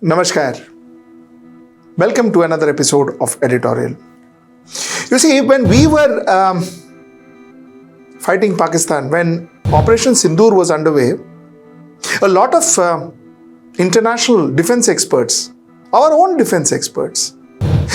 Namaskar. Welcome to another episode of Editorial. You see, when we were fighting Pakistan, when Operation Sindoor was underway, a lot of international defense experts, our own defense experts,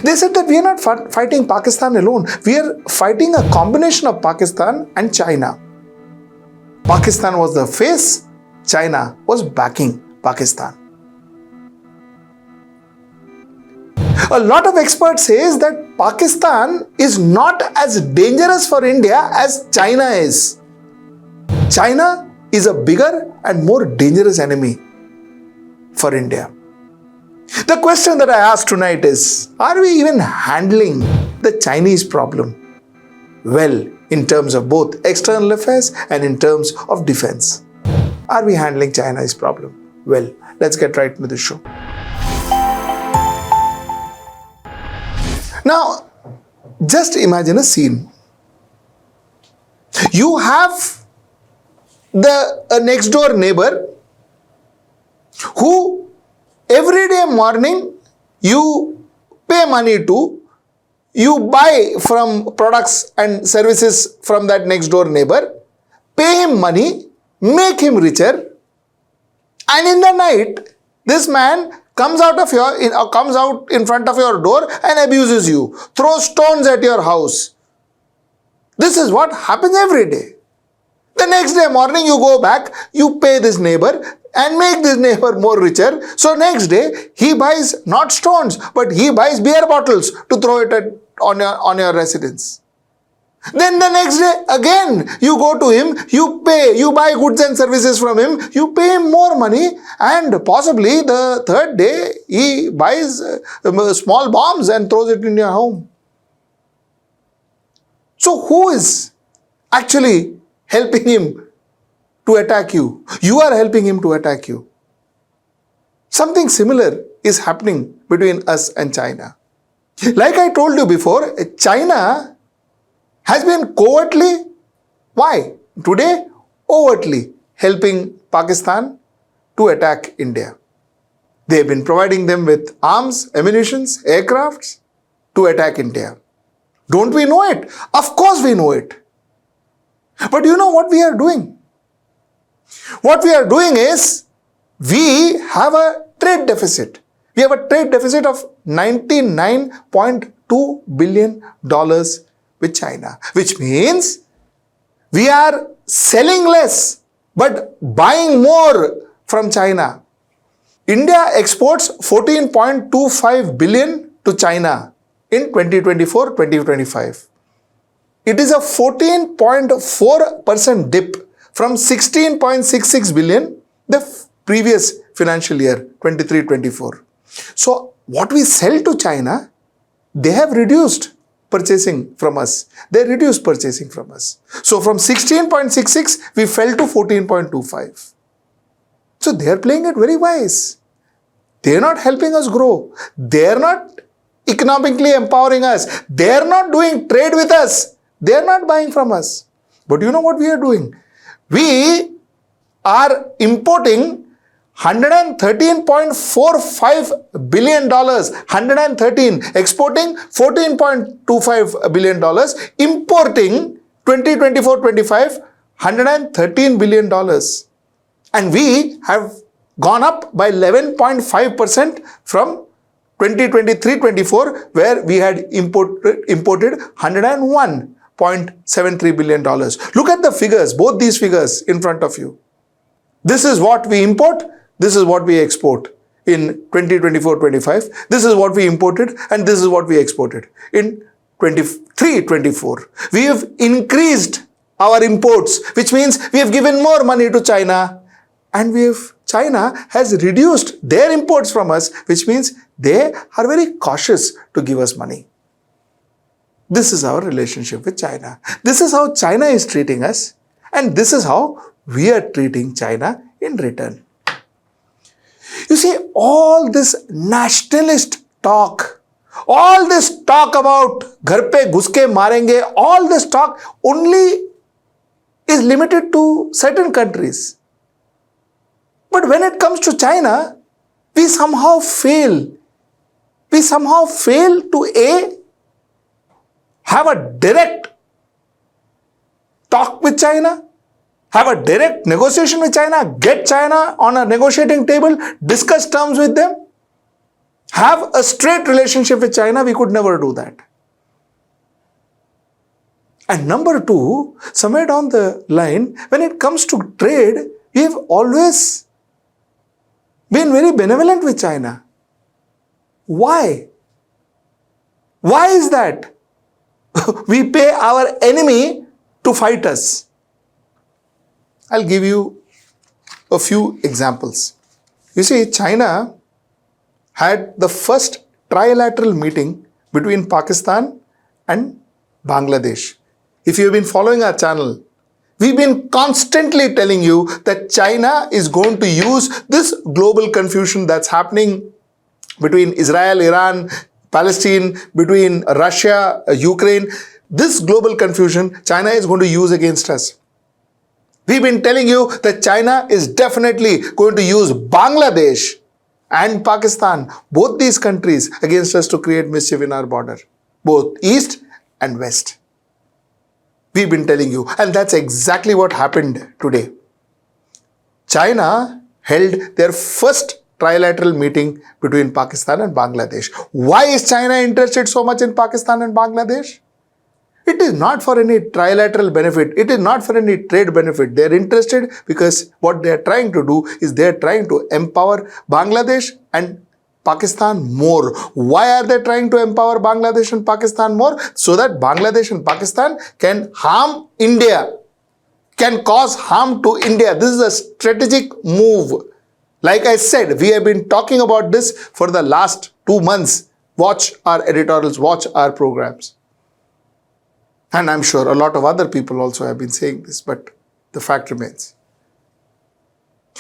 they said that we are not fighting Pakistan alone. We are fighting a combination of Pakistan and China. Pakistan was the face, China was backing Pakistan. A lot of experts say that Pakistan is not as dangerous for India as China is. China is a bigger and more dangerous enemy for India. The question that I ask tonight is, are we even handling the Chinese problem well in terms of both external affairs and in terms of defense? Are we handling China's problem well? Let's get right into the show. Now, just imagine a scene. You have a next door neighbor who every day morning you pay money to, you buy from products and services from that next door neighbor, pay him money, make him richer, and in the night, this man comes out in front of your door and abuses you, throws stones at your house. This is what happens every day. The next day morning you go back, you pay this neighbor and make this neighbor more richer. So next day he buys not stones, but he buys beer bottles to throw it on your residence. Then the next day again you go to him, you pay, you buy goods and services from him, you pay him more money, and possibly the third day he buys small bombs and throws it in your home. So who is actually helping him to attack you? You are helping him to attack you. Something similar is happening between us and China. Like I told you before, China has been covertly, why? Today, overtly helping Pakistan to attack India. They have been providing them with arms, ammunitions, aircrafts to attack India. Don't we know it? Of course we know it. But you know what we are doing? What we are doing is, we have a trade deficit. We have a trade deficit of $99.2 billion with China, which means we are selling less but buying more from China. India exports 14.25 billion to China in 2024-2025. It is a 14.4% dip from 16.66 billion the previous financial year 23-24. So what we sell to China, they have reduced purchasing from us. They reduced purchasing from us. So from 16.66, we fell to 14.25. So they are playing it very wise. They are not helping us grow. They are not economically empowering us. They are not doing trade with us. They are not buying from us. But you know what we are doing? We are importing $113.45 billion, 113, exporting $14.25 billion, importing 2024-25, $113 billion. And we have gone up by 11.5% from 2023-24, where we had imported $101.73 billion. Look at the figures, both these figures in front of you. This is what we import. This is what we export in 2024-25. This is what we imported and this is what we exported in 23-24. We have increased our imports, which means we have given more money to China, and China has reduced their imports from us, which means they are very cautious to give us money. This is our relationship with China. This is how China is treating us, and this is how we are treating China in return. You see, all this nationalist talk, all this talk about ghar pe ghus ke marenge, all this talk only is limited to certain countries. But when it comes to China, we somehow fail. We somehow fail to have a direct talk with China, have a direct negotiation with China, get China on a negotiating table, discuss terms with them, have a straight relationship with China. We could never do that. And number two, somewhere down the line, when it comes to trade, we have always been very benevolent with China. Why? Why is that? We pay our enemy to fight us. I'll give you a few examples. You see, China had the first trilateral meeting between Pakistan and Bangladesh. If you have been following our channel, we've been constantly telling you that China is going to use this global confusion that's happening between Israel, Iran, Palestine, between Russia, Ukraine. This global confusion China is going to use against us. We've been telling you that China is definitely going to use Bangladesh and Pakistan, both these countries, against us to create mischief in our border, both east and west. We've been telling you, and that's exactly what happened today. China held their first trilateral meeting between Pakistan and Bangladesh. Why is China interested so much in Pakistan and Bangladesh? It is not for any trilateral benefit. It is not for any trade benefit. They are interested because what they are trying to do is they are trying to empower Bangladesh and Pakistan more. Why are they trying to empower Bangladesh and Pakistan more? So that Bangladesh and Pakistan can harm India, can cause harm to India. This is a strategic move. Like I said, we have been talking about this for the last 2 months. Watch our editorials, watch our programs. And I'm sure a lot of other people also have been saying this, but the fact remains.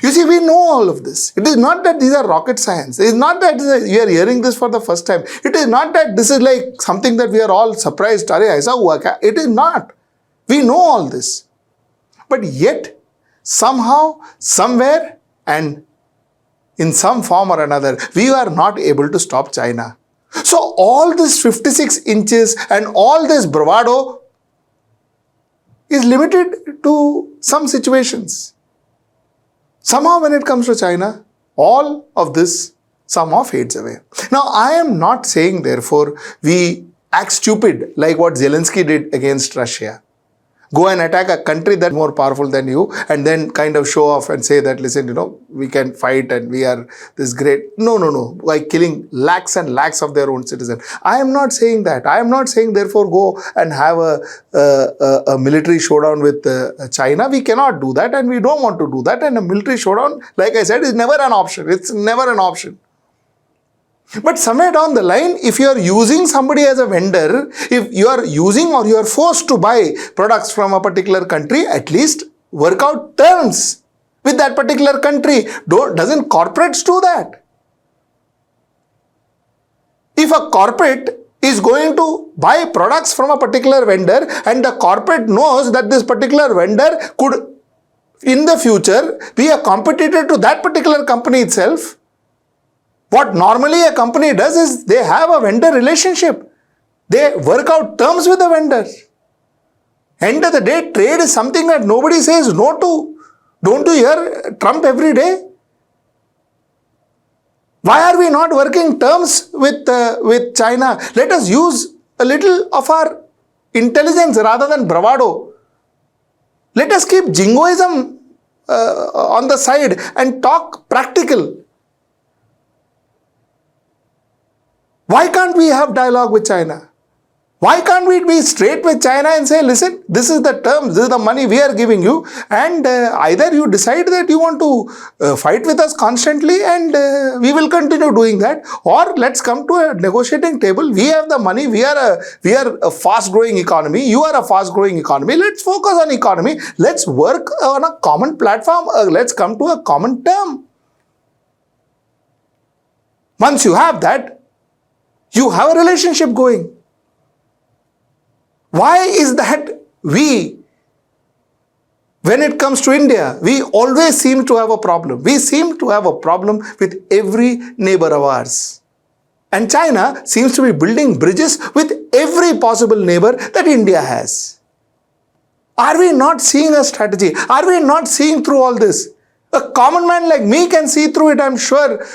You see, we know all of this. It is not that these are rocket science. It is not that we are hearing this for the first time. It is not that this is like something that we are all surprised. It is not. We know all this. But yet, somehow, somewhere, and in some form or another, we are not able to stop China. So all this 56 inches and all this bravado is limited to some situations. Somehow when it comes to China, all of this somehow fades away. Now, I am not saying, therefore, we act stupid like what Zelensky did against Russia. Go and attack a country that's more powerful than you and then kind of show off and say that, listen, we can fight and we are this great. No. Like killing lakhs and lakhs of their own citizens. I am not saying that. I am not saying, therefore, go and have a military showdown with China. We cannot do that and we don't want to do that. And a military showdown, like I said, is never an option. It's never an option. But somewhere down the line, if you are using somebody as a vendor, if you are using or you are forced to buy products from a particular country, at least work out terms with that particular country. Doesn't corporates do that? If a corporate is going to buy products from a particular vendor and the corporate knows that this particular vendor could in the future be a competitor to that particular company itself, what normally a company does is they have a vendor relationship. They work out terms with the vendor. End of the day, trade is something that nobody says no to. Don't you hear Trump every day? Why are we not working terms with China? Let us use a little of our intelligence rather than bravado. Let us keep jingoism on the side and talk practical. Why can't we have dialogue with China? Why can't we be straight with China and say, listen, this is the terms, this is the money we are giving you, and either you decide that you want to fight with us constantly and we will continue doing that, or let's come to a negotiating table. We have the money, we are a fast-growing economy, you are a fast-growing economy, let's focus on economy, let's work on a common platform, let's come to a common term. Once you have that, you have a relationship going. Why is that we When it comes to India, we always seem to have a problem. We seem to have a problem with every neighbor of ours. And China seems to be building bridges with every possible neighbor that India has. Are we not seeing a strategy? Are we not seeing through all this? A common man like me can see through it, I'm sure.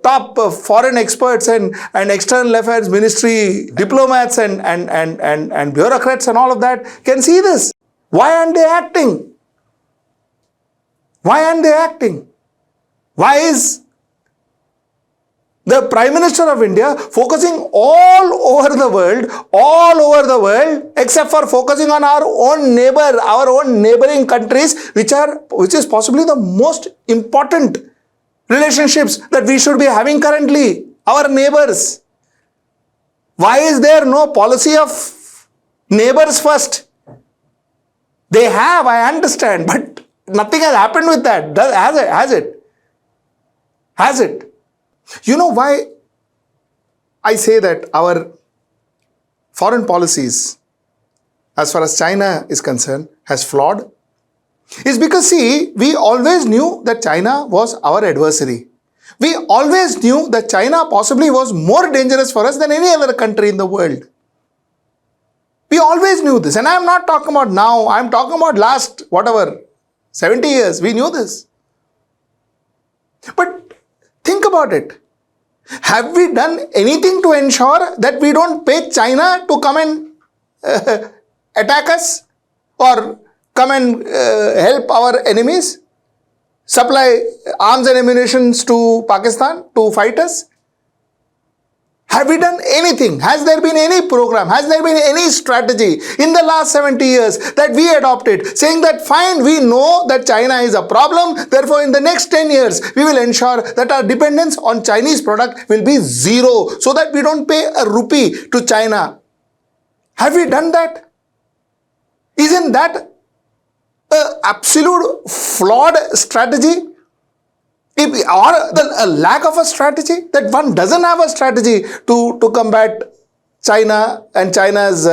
Top foreign experts and external affairs ministry diplomats and bureaucrats and all of that can see this. Why aren't they acting? Why aren't they acting? Why is the Prime Minister of India focusing all over the world, except for focusing on our own neighbor, our own neighboring countries, which is possibly the most important relationships that we should be having currently, our neighbors. Why is there no policy of neighbors first? They have, I understand, but nothing has happened with that. Has it? You know why I say that our foreign policies, as far as China is concerned, has flawed? Is because, see, we always knew that China was our adversary. We always knew that China possibly was more dangerous for us than any other country in the world. We always knew this. And I am not talking about now. I am talking about last, 70 years. We knew this. But think about it. Have we done anything to ensure that we don't pay China to come and attack us or come and help our enemies? Supply arms and ammunition to Pakistan to fight us? Have we done anything? Has there been any program? Has there been any strategy in the last 70 years that we adopted saying that fine, we know that China is a problem, therefore in the next 10 years we will ensure that our dependence on Chinese product will be zero so that we don't pay a rupee to China? Have we done that? Isn't that an absolute flawed strategy? Or a lack of a strategy, that one doesn't have a strategy to combat China and China's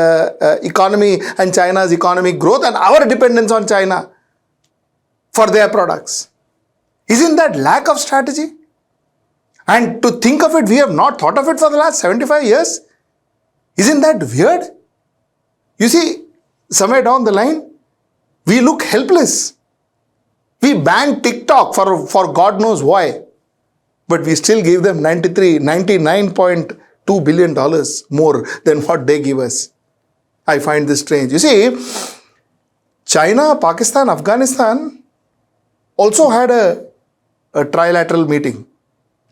economy and China's economic growth and our dependence on China for their products. Isn't that lack of strategy? And to think of it, we have not thought of it for the last 75 years. Isn't that weird? You see, somewhere down the line, we look helpless. We banned TikTok for God knows why. But we still give them $99.2 billion more than what they give us. I find this strange. You see, China, Pakistan, Afghanistan also had a trilateral meeting.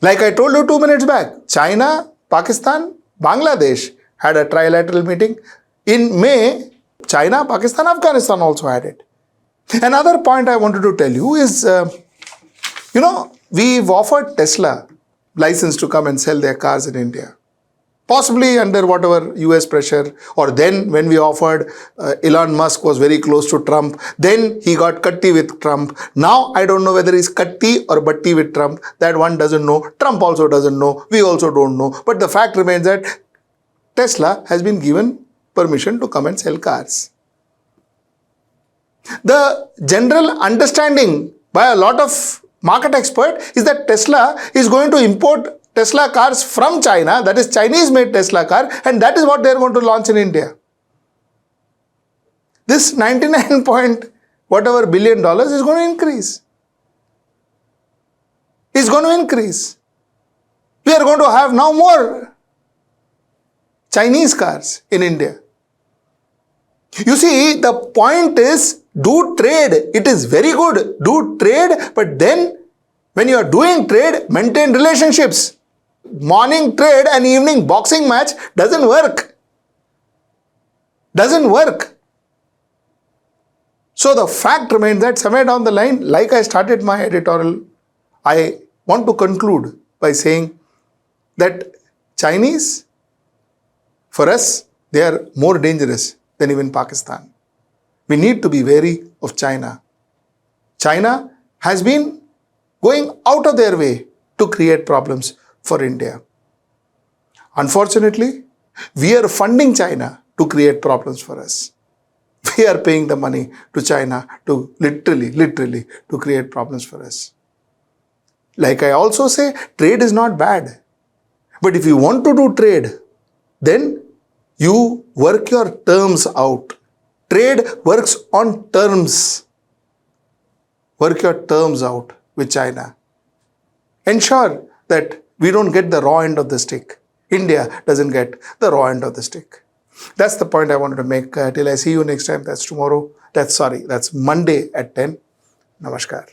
Like I told you 2 minutes back, China, Pakistan, Bangladesh had a trilateral meeting. In May, China, Pakistan, Afghanistan also had it. Another point I wanted to tell you is, we've offered Tesla license to come and sell their cars in India. Possibly under whatever US pressure, or then when we offered, Elon Musk was very close to Trump. Then he got cutty with Trump. Now I don't know whether he's cutty or butty with Trump. That one doesn't know. Trump also doesn't know. We also don't know. But the fact remains that Tesla has been given permission to come and sell cars. The general understanding by a lot of market experts is that Tesla is going to import Tesla cars from China, that is Chinese made Tesla car, and that is what they are going to launch in India. This 99 point whatever billion dollars is going to increase. It's going to increase. We are going to have now more Chinese cars in India. You see, the point is, do trade. It is very good. Do trade, but then when you are doing trade, maintain relationships. Morning trade and evening boxing match doesn't work. Doesn't work. So the fact remains that somewhere down the line, like I started my editorial, I want to conclude by saying that Chinese, for us, they are more dangerous than even Pakistan. We need to be wary of China. China has been going out of their way to create problems for India. Unfortunately, we are funding China to create problems for us. we are paying the money to China to literally to create problems for us. Like I also say, trade is not bad. But if you want to do trade, then you work your terms out. Trade works on terms. Work your terms out with China. Ensure that we don't get the raw end of the stick. India doesn't get the raw end of the stick. That's the point I wanted to make. Till I see you next time, that's tomorrow. That's Monday at 10. Namaskar.